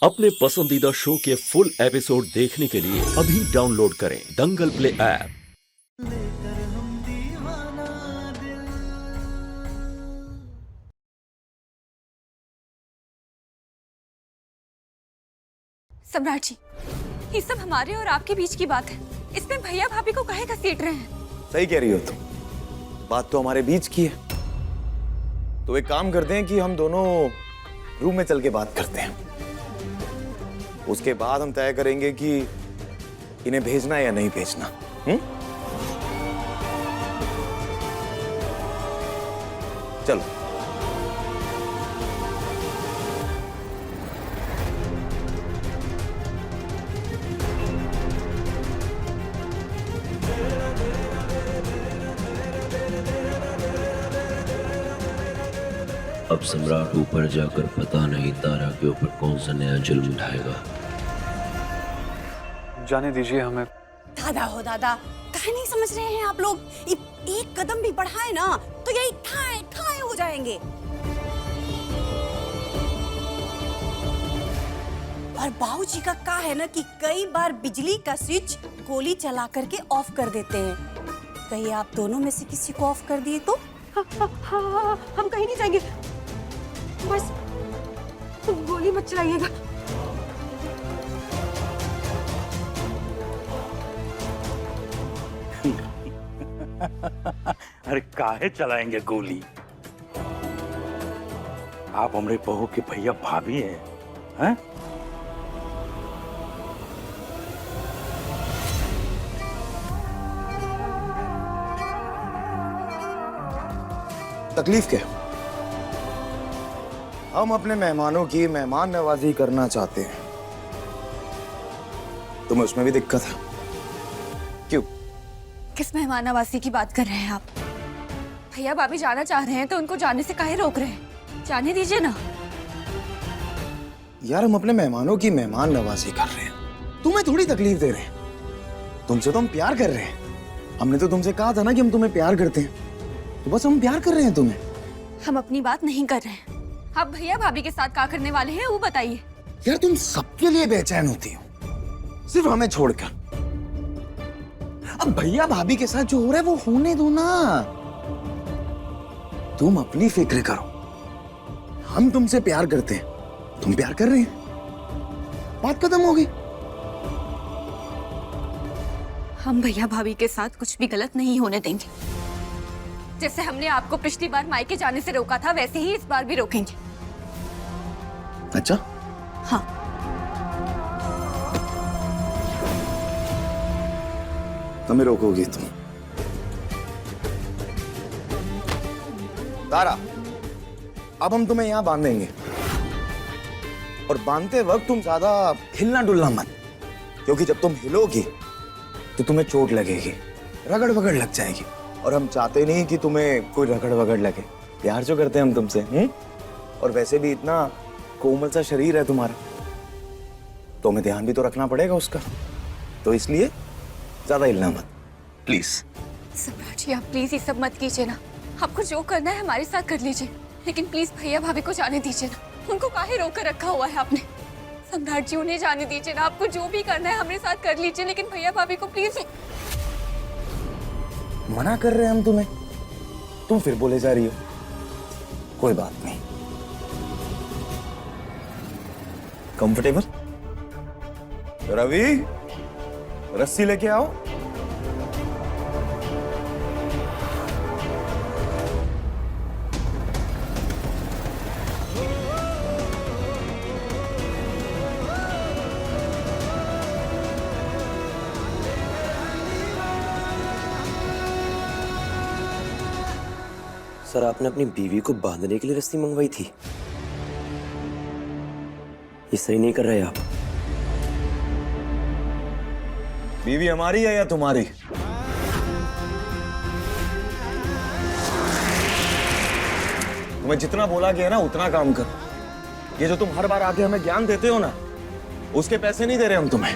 अपने पसंदीदा शो के फुल एपिसोड देखने के लिए अभी डाउनलोड करें दंगल प्ले ऐप। सम्राट जी, ये सब हमारे और आपके बीच की बात है। इसमें भैया भाभी को काहे घसीट रहे हैं? सही कह रही हो तुम, बात तो हमारे बीच की है। तो एक काम करते हैं कि हम दोनों रूम में चल के बात करते हैं। उसके बाद हम तय करेंगे कि इन्हें भेजना है या नहीं भेजना। चलो। अब सम्राट ऊपर जाकर पता नहीं तारा के ऊपर कौन सा नया जुल्म उठाएगा। जाने दीजिए हमें। दादा हो दादा, काहे नहीं समझ रहे हैं आप लोग? एक कदम भी बढ़ाए ना तो यही ठाए ठाए हो जाएंगे। और बाबूजी का क्या है ना कि कई बार बिजली का स्विच गोली चला करके ऑफ कर देते हैं। कहीं आप दोनों में से किसी को ऑफ कर दिए तो? हम कहीं नहीं जाएंगे, बस गोली मत चलाइएगा। अरे काहे चलाएंगे गोली? आप हमरे बहू के भैया भाभी हैं? तकलीफ क्या? हम अपने मेहमानों की मेहमान नवाजी करना चाहते हैं। तुम्हें उसमें भी दिक्कत है? क्यों? किस मेहमान नवाजी की बात कर रहे हैं आप? भैया भाभी जाना चाह रहे हैं तो उनको जाने से काहे रोक रहे हैं? जाने दीजिए ना। यार, हम अपने मेहमानों की मेहमान नवाजी कर रहे हैं, तुम्हें थोड़ी तकलीफ दे रहे हैं। तुमसे तो हम प्यार कर रहे हैं। हमने तो तुमसे कहा था ना कि हम तुम्हें प्यार करते हैं, तो बस हम प्यार कर रहे हैं तुम्हें। हम अपनी बात नहीं कर रहे हैं। आप भैया भाभी के साथ क्या करने वाले हैं वो बताइए। यार, तुम सबके लिए बेचैन होती हो, सिर्फ हमें छोड़कर। अब भैया भाभी के साथ जो हो रहा है वो होने दो ना। तुम अपनी फिक्र करो। हम तुमसे प्यार करते हैं, तुम प्यार कर रहे हैं, बात खत्म हो गई। हम भैया भाभी के साथ कुछ भी गलत नहीं होने देंगे। जैसे हमने आपको पिछली बार मायके जाने से रोका था, वैसे ही इस बार भी रोकेंगे। अच्छा? हाँ। हमें रोकोगी तुम? तारा, अब हम तुम्हें यहां बांधेंगे, और बांधते वक्त तुम ज्यादा हिलना डुलना मत, क्योंकि जब तुम हिलोगी तो तुम्हें चोट लगेगी, रगड़ वगड़ लग जाएगी, और हम चाहते नहीं कि तुम्हें कोई रगड़ वगड़ लगे। प्यार जो करते हैं हम तुमसे, और वैसे भी इतना कोमल सा शरीर है तुम्हारा, तो हमें ध्यान भी तो रखना पड़ेगा उसका। तो इसलिए ज्यादा हिलना मत, प्लीज। सम्राट जी, आप प्लीज ये सब मत कीजिए ना। आपको जो करना है हमारे साथ कर लीजिए, लेकिन प्लीज भैया भाभी को जाने दीजिए ना। उनको काहे रोक कर रखा हुआ है आपने? सम्राट जी, उन्हें जाने दीजिए ना। आपको जो भी करना है हमारे साथ कर लीजिए, लेकिन भैया भाभी को प्लीज। मना कर रहे हैं हम तुम्हें, तुम फिर बोले जा रही हो। कोई बात नहीं। कंफर्टेबल? रवि, रस्सी लेके आओ। सर, आपने अपनी बीवी को बांधने के लिए रस्सी मंगवाई थी। ये सही नहीं कर रहे आप। बीवी हमारी है या तुम्हारी? तुम्हें जितना बोला गया ना उतना काम कर। ये जो तुम हर बार आके हमें ज्ञान देते हो ना, उसके पैसे नहीं दे रहे हम तुम्हें।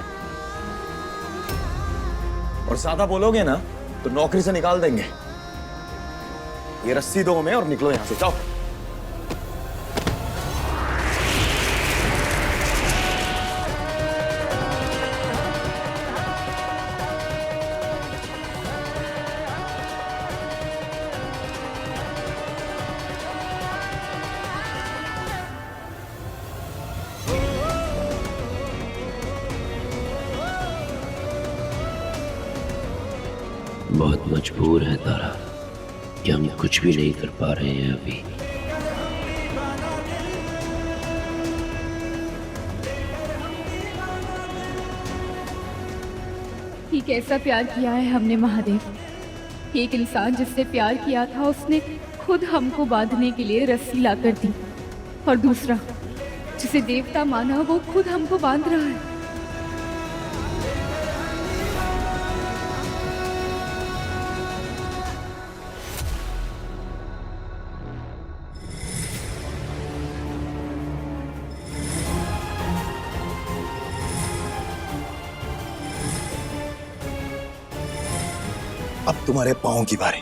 और ज्यादा बोलोगे ना तो नौकरी से निकाल देंगे। ये रस्सी दो हमें और निकलो यहां से, जाओ। बहुत मजबूर हैं तारा कि हम कुछ भी नहीं कर पा रहे हैं अभी। कि कैसा प्यार किया है हमने महादेव। एक इंसान जिससे प्यार किया था उसने खुद हमको बांधने के लिए रस्सी ला कर दी, और दूसरा जिसे देवता माना वो खुद हमको बांध रहा है। अब तुम्हारे पांव की बारी।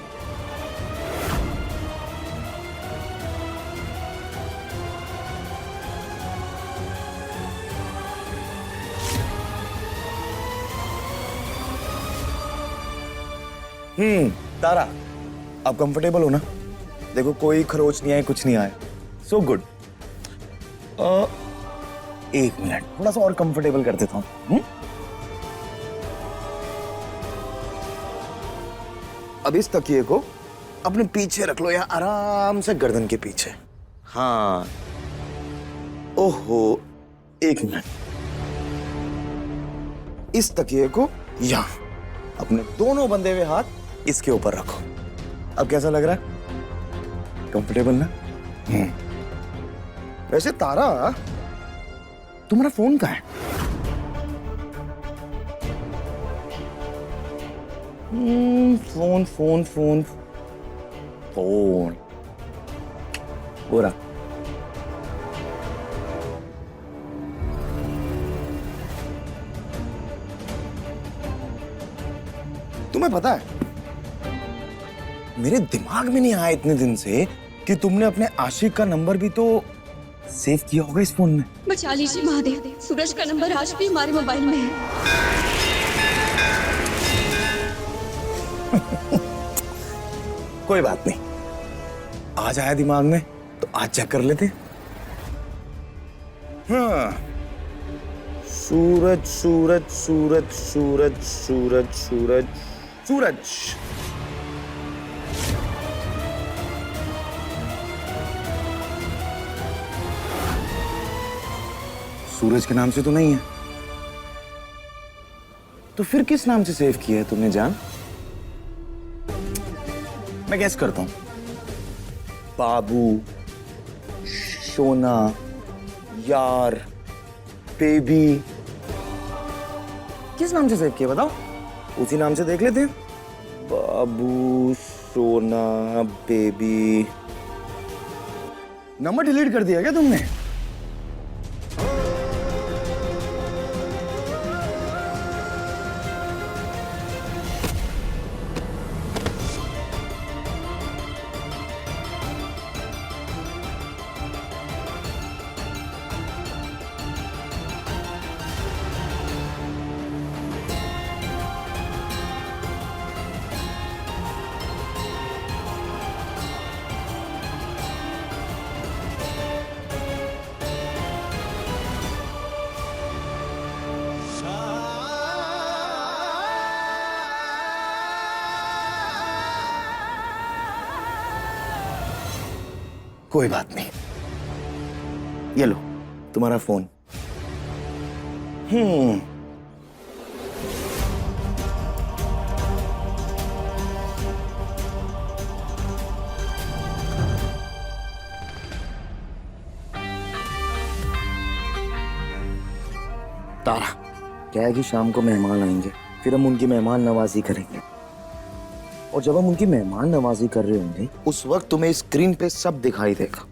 तारा, अब कंफर्टेबल हो ना? देखो कोई खरोच नहीं आए, कुछ नहीं आया। So good. एक मिनट, थोड़ा सा और कंफर्टेबल कर देता हूं। अब इस तकिए को अपने पीछे रख लो, या आराम से गर्दन के पीछे। हाँ। ओहो, एक मिनट। इस तकिए को यहां, अपने दोनों बंधे हुए हाथ इसके ऊपर रखो। अब कैसा लग रहा है? कंफर्टेबल ना? वैसे तारा, तुम्हारा फोन कहाँ है? फोन फोन फोन फोन हो रहा। तुम्हें पता है, मेरे दिमाग में नहीं आया इतने दिन से कि तुमने अपने आशिक का नंबर भी तो सेव किया होगा इस फोन में। बचा लीजिए महादेव, सूरज का नंबर आज भी हमारे मोबाइल में है। कोई बात नहीं, आज आया दिमाग में तो आज चेक कर लेते। हाँ, सूरज सूरज सूरज सूरज सूरज सूरज सूरज। सूरज के नाम से तो नहीं है, तो फिर किस नाम से सेव किया है तुमने जान? मैं गैस करता हूं, बाबू, सोना, यार, बेबी। किस नाम से सेव किया बताओ? उसी नाम से देख लेते हैं। बाबू, सोना, बेबी। नंबर डिलीट कर दिया क्या तुमने? कोई बात नहीं, ये लो तुम्हारा फोन। तारा, क्या है कि शाम को मेहमान आएंगे, फिर हम उनकी मेहमान नवाजी करेंगे, और जब हम उनकी मेहमान नवाजी कर रहे होंगे उस वक्त तुम्हें स्क्रीन पे सब दिखाई देगा,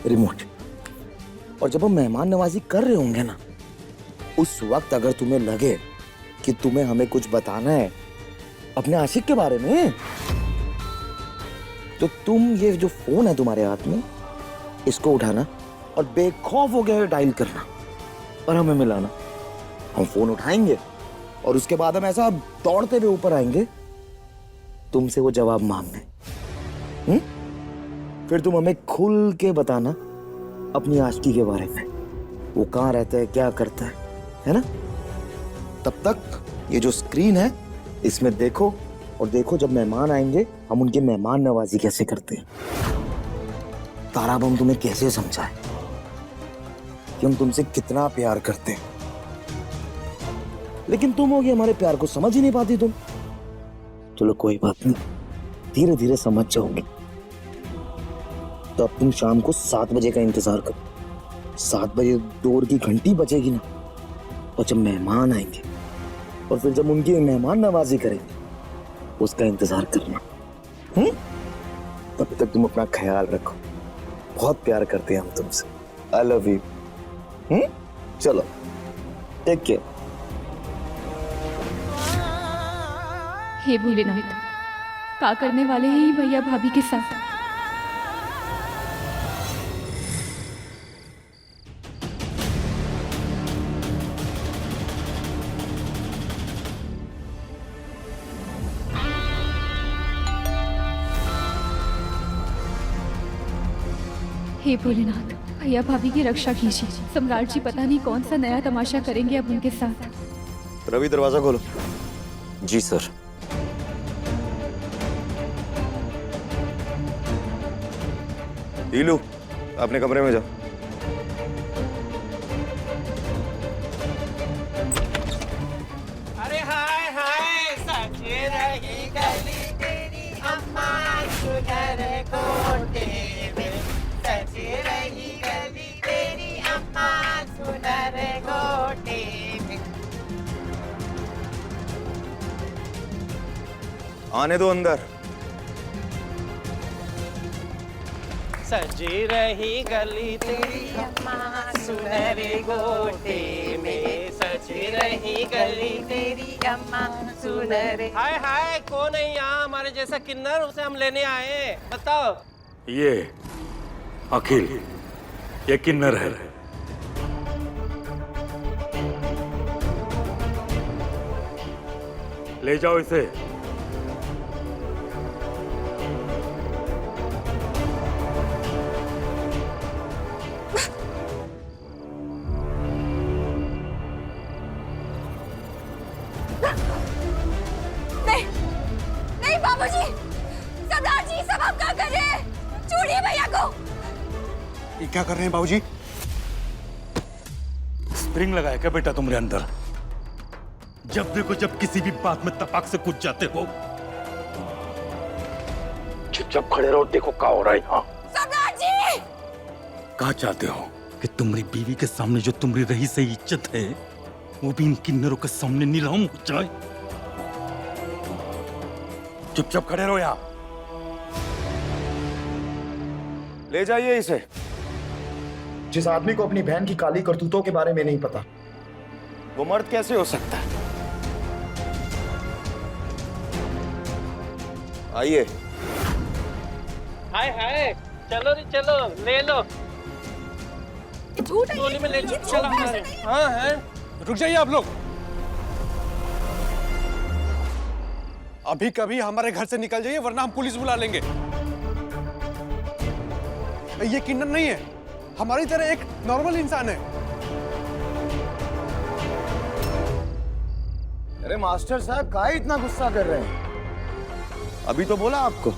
रिमोट। और जब हम मेहमान नवाजी कर रहे होंगे ना, उस वक्त अगर तुम्हें लगे कि तुम्हें हमें कुछ बताना है अपने आशिक के बारे में, तो तुम ये जो फोन है तुम्हारे हाथ में, इसको उठाना और बेखौफ हो गए डायल करना और हमें मिलाना। हम फोन उठाएंगे और उसके बाद हम ऐसा दौड़ते हुए ऊपर आएंगे तुमसे वो जवाब मांगने। फिर तुम हमें खुल के बताना अपनी आशिकी के बारे में, वो कहाँ रहता है, क्या करता है ना? तब तक ये जो स्क्रीन है इसमें देखो और देखो, जब मेहमान आएंगे हम उनकी मेहमान नवाजी कैसे करते हैं। तारा, अब हम तुम्हें कैसे समझाएं कि हम तुमसे कितना प्यार करते हैं, लेकिन तुम होगी हमारे प्यार को समझ ही नहीं पाती तुम। चलो कोई बात नहीं, धीरे धीरे समझ जाओगे। तो अब तुम शाम को 7 बजे का इंतजार करो। 7 बजे डोर की घंटी बजेगी ना, और जब मेहमान आएंगे और फिर जब उनकी मेहमान नवाजी करेंगे उसका इंतजार करना। तब तक तुम अपना ख्याल रखो। बहुत प्यार करते हैं हम तुमसे। I love you. चलो, टेक केयर। हे भोलेनाथ, का करने वाले हैं ही भैया भाभी के साथ। हे भोलेनाथ, भैया भाभी की रक्षा कीजिए। सम्राट जी पता नहीं कौन सा नया तमाशा करेंगे अब उनके साथ। रवि, दरवाजा खोलो। जी सर। हीलू, अपने कमरे में जाओ। अरे हाय हाय, सच रही गली तेरी अम्मा सुधर कोटे में, सच रही गली तेरी अम्मा सुधर कोटे में। आने दो अंदर। सजी रही गली तेरी अम्मा सुनहरे गोटे में, सजी रही गली तेरी अम्मा सुनहरे। हाय हाय, कौन है यहाँ हमारे जैसा किन्नर, उसे हम लेने आए हैं, बताओ। ये अखिल, ये किन्नर है। ले जाओ इसे। नहीं बाबूजी, सम्राट जी, सब आप क्या कर रहे हैं? छोड़िए भैया को। ये क्या कर रहे हैं बाबूजी? स्प्रिंग लगाया क्या बेटा तुम्हारे अंदर? जब देखो जब किसी भी बात में तपाक से कूद जाते हो। चुपचाप खड़े रहो, देखो क्या हो रहा है यहाँ। सम्राट जी! कहा चाहते हो कि तुम्हारी बीवी के सामने जो तुम्हारी रही सही इज्जत है वो भी इन किन्नरों के सामने नीलाम हो जाए? चुपचाप खड़े रहो यहाँ। ले जाइए इसे। जिस आदमी को अपनी बहन की काली करतूतों के बारे में नहीं पता, वो मर्द कैसे हो सकता है? आइए। हाय हाय, चलो रे चलो, ले लो। झूठ है गोली में ले ये, चलो हमारे। हाँ है। रुक जाइए आप लोग। अभी कभी हमारे घर से निकल जाइए वरना हम पुलिस बुला लेंगे। ये किन्नर नहीं है, हमारी तरह एक नॉर्मल इंसान है। अरे मास्टर साहब, काहे इतना गुस्सा कर रहे हैं? अभी तो बोला आपको,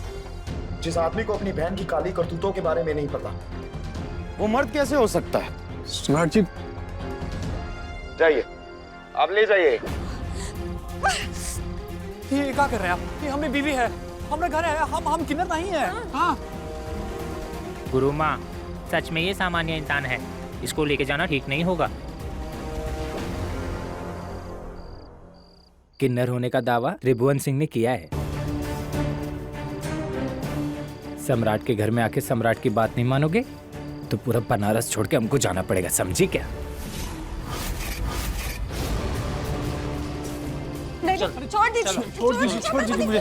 जिस आदमी को अपनी बहन की काली करतूतों के बारे में नहीं पता, वो मर्द कैसे हो सकता है? सम्राट जी, जाइए, आप ले जाइए। ये क्या कर रहे हैं आप? ये हमें बीवी है, हमारे घर है, हम किन्नर नहीं है। हाँ। गुरु माँ, सच में ये सामान्य इंसान है, इसको लेके जाना ठीक नहीं होगा। किन्नर होने का दावा त्रिभुवन सिंह ने किया है। सम्राट के घर में आके सम्राट की बात नहीं मानोगे तो पूरा बनारस छोड़ के हमको जाना पड़ेगा, समझी क्या? छोड़ दीजिए मुझे।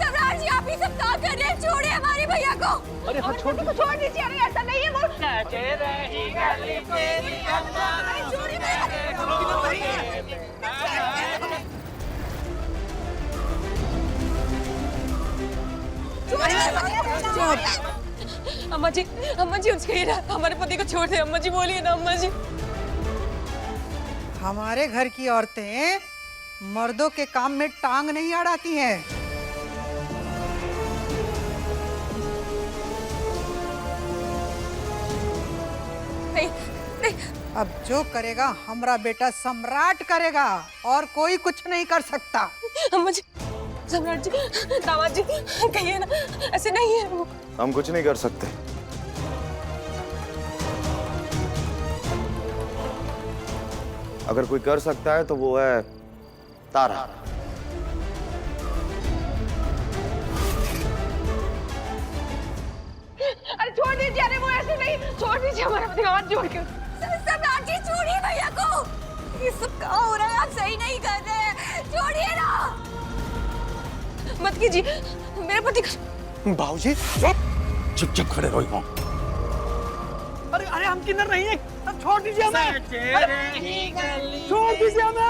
सम्राट जी, आप ही सब क्या कर रहे हैं? छोड़िए हमारे भैया को। अरे हाँ, छोड़ दो। छोड़ दीजिए। अरे ऐसा नहीं है वो। सजे रही गली तेरी अम्मा छोड़िए भैया। अम्मा जी, उसके ही हमारे पति को छोड़ दे। अम्मा जी बोलिए ना, अम्मा जी। हमारे घर की औरतें मर्दों के काम में टांग नहीं अड़ाती हैं। नहीं नहीं, अब जो करेगा हमारा बेटा सम्राट करेगा और कोई कुछ नहीं कर सकता। मुझे सम्राट जी, दामाद जी, कहिए ना, ऐसे नहीं है वो। हम कुछ नहीं कर सकते। अगर कोई कर सकता है तो वो है तारा। अरे छोड़ दीजिए, अरे वो ऐसे नहीं, छोड़ दीजिए हमारा पति, हाथ जोड़ के। सम्राट जी छोड़िए भैया को, ये सब क्या हो रहा है, आप सही नहीं कर रहे, छोड़िए ना। मत कीजिए, मेरे पति का। बाबूजी चुप चुप खड़े रहो यहाँ। अरे अरे हम किन्नर नहीं है, अब छोड़ दीजिए हमें, छोड़ दीजिए हमें। छोड़ दीजिए हमें,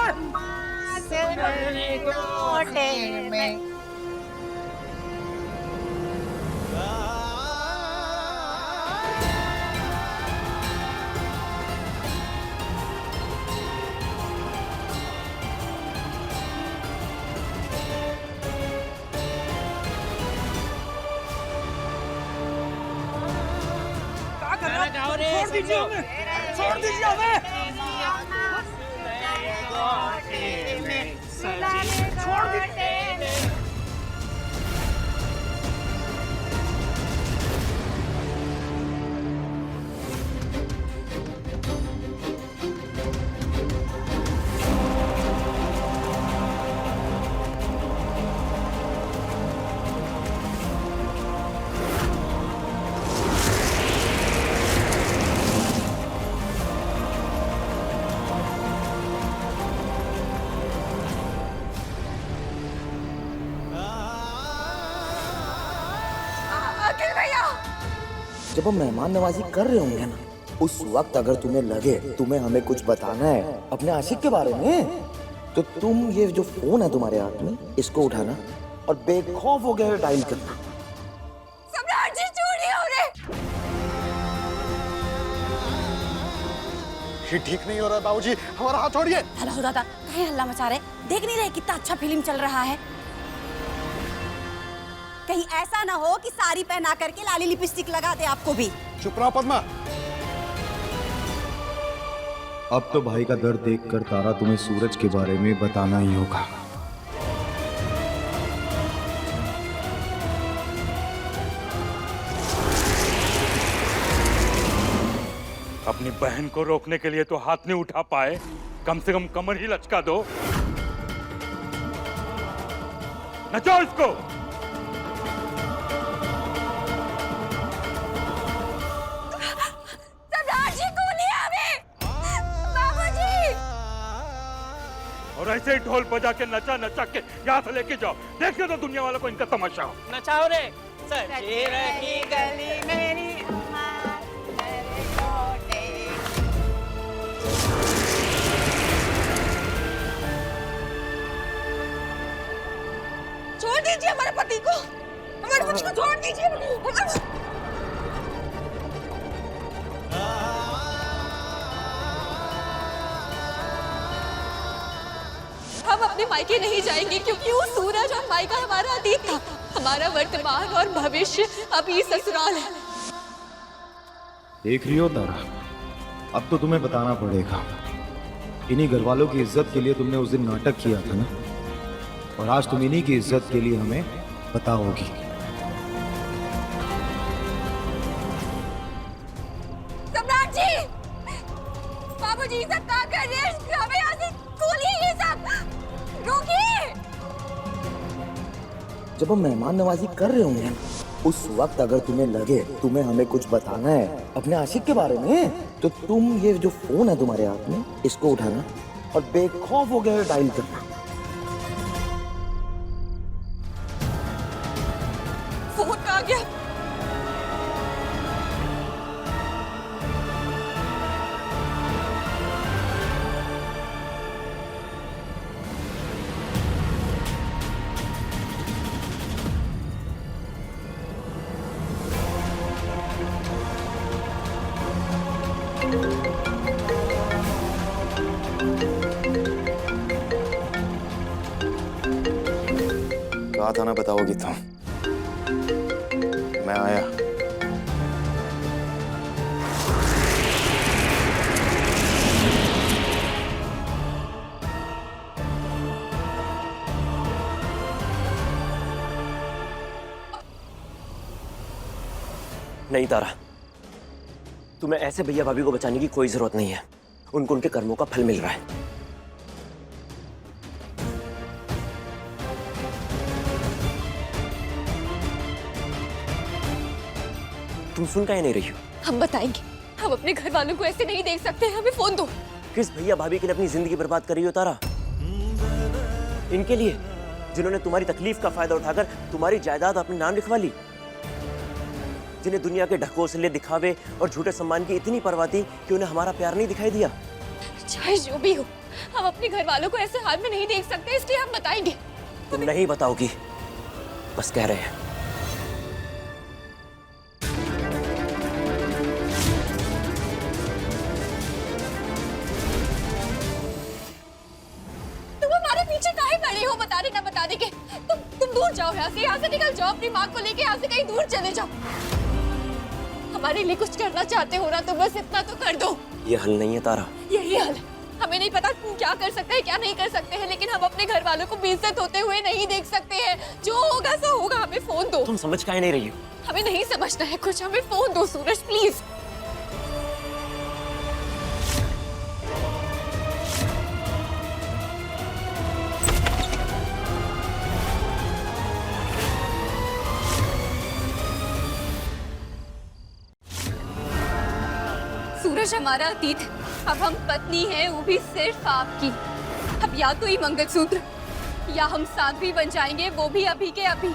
छोड़ दीजिए हमें, छोड़ दीजिए। जब हम मेहमान नवाजी कर रहे होंगे ना, उस वक्त अगर तुम्हें लगे तुम्हें हमें कुछ बताना है अपने आशिक के बारे में, तो तुम ये जो फोन है तुम्हारे हाथ में, इसको उठाना और बेखौफ हो गए डायल करना। सम्राट जी छोड़िए उन्हें। ये ठीक नहीं हो रहा है बाबूजी, हमारा हाथ छोड़िए। हेलो हो दादा, कहीं हल्ला मचा रहे, देख नहीं रहे कितना अच्छा फिल्म चल रहा है। कहीं ऐसा ना हो कि साड़ी पहना करके लाली लिपस्टिक लगा दे आपको भी। चुप रहो पद्मा। अब तो भाई का दर्द देखकर तारा तुम्हें सूरज के बारे में बताना ही होगा। अपनी बहन को रोकने के लिए तो हाथ नहीं उठा पाए, कम से कम कमर ही लचका दो। नचाओ इसको। और ऐसे ही ढोल बजा के नचा नचा के यहाँ से लेके जाओ, देखने दो दुनिया वालों को इनका तमाशा। नचाओ रे। सजी रही गली मेरी छोड़ दीजिए हमारे पति को, हमारे पति को छोड़ दीजिए। हम अपने मायके नहीं जाएंगे क्योंकि वो सूरज और मायका हमारा अतीत था, हमारा वर्तमान और भविष्य अभी ससुराल है। देख रही हो तारा, अब तो तुम्हें बताना पड़ेगा। इन्हीं घर वालों की इज्जत के लिए तुमने उस दिन नाटक किया था ना, और आज तुम इन्हीं की इज्जत के लिए हमें बताओगी। सम्राट जी, बाबूजी सब क्या कर रहे हैं? हमें यहाँ से खोलिए ये सब, रोकिए। जब हम मेहमान नवाजी कर रहे होंगे ना, उस वक्त अगर तुम्हें लगे तुम्हें हमें कुछ बताना है अपने आशिक के बारे में, तो तुम ये जो फोन है तुम्हारे हाथ में, इसको उठाना और बेखौफ हो गए डायल करना। फोन कहाँ गया? Thank you. कहा था ना बताओगी तो। मैं आया। नहीं तारा, तुम्हें ऐसे भैया भाभी को बचाने की कोई जरूरत नहीं है। उनको उनके कर्मों का फल मिल रहा है। तुम सुन काहे नहीं रही हो? हम बताएंगे। हम अपने घर वालों को ऐसे नहीं देख सकते। हमें फोन दो। किस भैया भाभी के लिए अपनी जिंदगी बर्बाद कर रही हो तारा? इनके लिए जिन्होंने तुम्हारी तकलीफ का फायदा उठाकर तुम्हारी जायदाद अपने नाम लिखवा ली, जिन्हें दुनिया के ढकोसले, दिखावे और झूठे सम्मान की इतनी परवाह थी कि उन्हें हमारा प्यार नहीं दिखाई दिया। चाहे जो भी हो, हम अपने घर वालों को ऐसे हाल में नहीं देख सकते, इसलिए हम बताएंगे। तुम नहीं बताओगी, बस कह रहे हैं। तुम हमारे पीछे काहे पड़े हो बताने न बताने के? तुम दूर जाओ यहाँ से निकल जाओ। अपनी माँ को लेके यहाँ से कहीं दूर चले जाओ। हमारे लिए कुछ करना चाहते हो ना, तो बस इतना तो कर दो। ये हल नहीं है तारा। यही हल है। हमें नहीं पता तुम क्या कर सकते हैं क्या नहीं कर सकते हैं, लेकिन हम अपने घर वालों को बेइज्जत होते हुए नहीं देख सकते हैं। जो होगा सो होगा। हमें फोन दो। तुम समझ काहे नहीं रही हो? हमें नहीं समझना है कुछ। हमें फोन दो सूरज, प्लीज। सूरज हमारा अतीत है। अब हम पत्नी हैं, वो भी सिर्फ आपकी। अब या तो ये मंगलसूत्र या हम साध्वी बन जाएंगे, वो भी अभी के अभी।